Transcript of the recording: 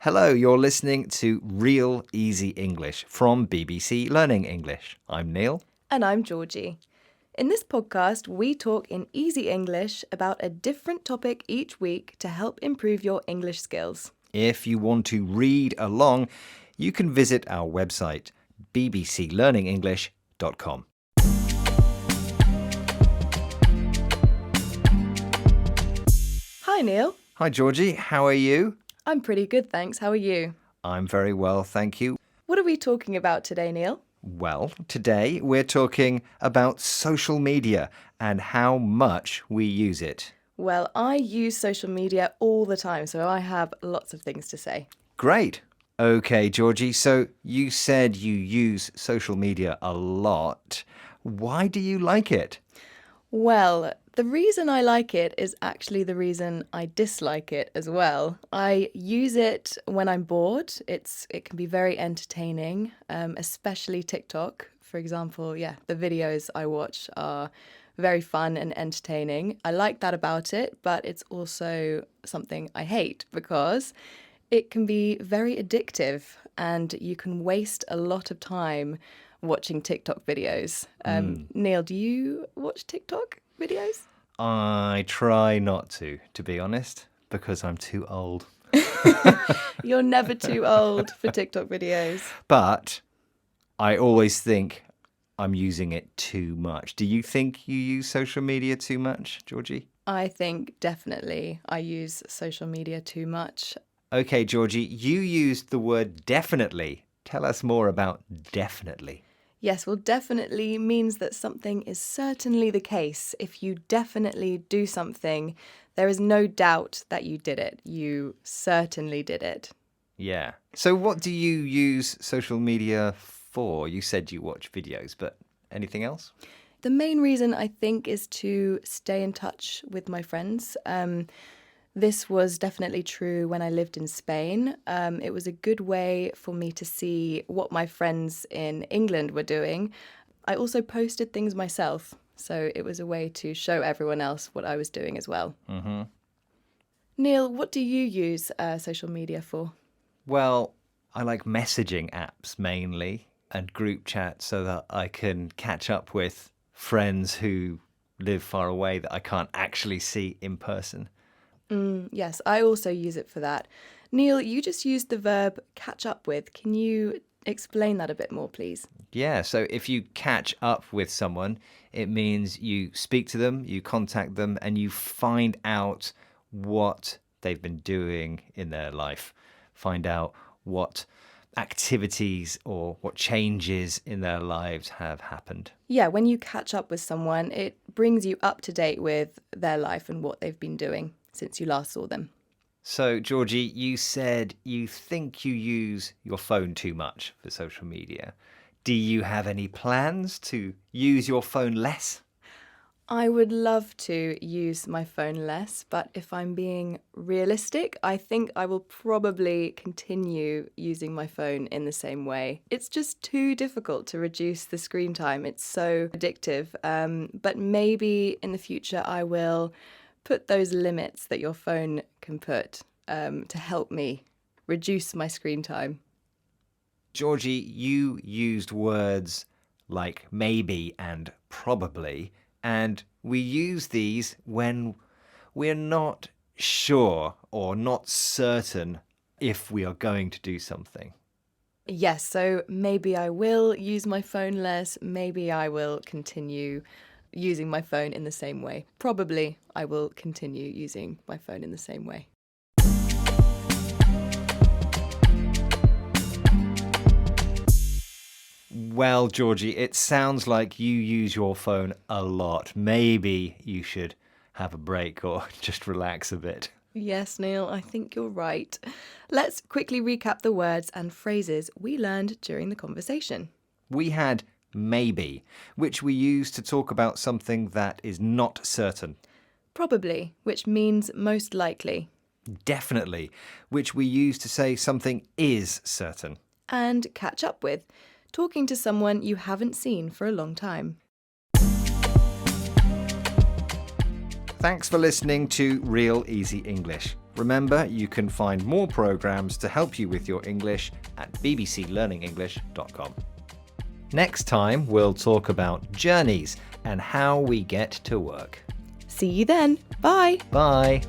Hello, you're listening to Real Easy English from BBC Learning English. I'm Neil. And I'm Georgie. In this podcast, we talk in easy English about a different topic each week to help improve your English skills. If you want to read along, you can visit our website, bbclearningenglish.com. Hi, Neil. Hi, Georgie. How are you? I'm pretty good, thanks. How are you? I'm very well, thank you. What are we talking about today, Neil? Well, today we're talking about social media and how much we use it. Well, I use social media all the time, so I have lots of things to say. Great. Okay, Georgie, so you said you use social media a lot. Why do you like it? Well, the reason I like it is actually the reason I dislike it as well. I use it when I'm bored. It can be very entertaining, especially TikTok. For example, the videos I watch are very fun and entertaining. I like that about it, but it's also something I hate because it can be very addictive and you can waste a lot of time watching TikTok videos. Neil, do you watch TikTok videos? I try not to be honest, because I'm too old. You're never too old for TikTok videos. But I always think I'm using it too much. Do you think you use social media too much, Georgie? I think definitely I use social media too much. Okay, Georgie, you used the word definitely. Tell us more about definitely. Yes, well, definitely means that something is certainly the case. If you definitely do something, there is no doubt that you did it. You certainly did it. Yeah. So what do you use social media for? You said you watch videos, but anything else? The main reason, I think, is to stay in touch with my friends. This was definitely true when I lived in Spain. It was a good way for me to see what my friends in England were doing. I also posted things myself, so it was a way to show everyone else what I was doing as well. Mm-hmm. Neil, what do you use social media for? Well, I like messaging apps mainly and group chat so that I can catch up with friends who live far away that I can't actually see in person. Yes, I also use it for that. Neil, you just used the verb catch up with. Can you explain that a bit more, please? Yeah, so if you catch up with someone, it means you speak to them, you contact them, and you find out what they've been doing in their life. Find out what activities or what changes in their lives have happened. Yeah, when you catch up with someone, it brings you up to date with their life and what they've been doing since you last saw them. So, Georgie, you said you think you use your phone too much for social media. Do you have any plans to use your phone less? I would love to use my phone less, but if I'm being realistic, I think I will probably continue using my phone in the same way. It's just too difficult to reduce the screen time. It's so addictive. But maybe in the future I will put those limits that your phone can put to help me reduce my screen time. Georgie, you used words like maybe and probably, and we use these when we're not sure or not certain if we are going to do something. Yes, so maybe I will use my phone less, maybe I will continue using my phone in the same way. Probably I will continue using my phone in the same way. Well, Georgie, it sounds like you use your phone a lot. Maybe you should have a break or just relax a bit. Yes, Neil, I think you're right. Let's quickly recap the words and phrases we learned during the conversation. We had maybe, which we use to talk about something that is not certain. Probably, which means most likely. Definitely, which we use to say something is certain. And catch up with, talking to someone you haven't seen for a long time. Thanks for listening to Real Easy English Remember, you can find more programs to help you with your English at bbclearningenglish.com. Next time, we'll talk about journeys and how we get to work. See you then. Bye. Bye.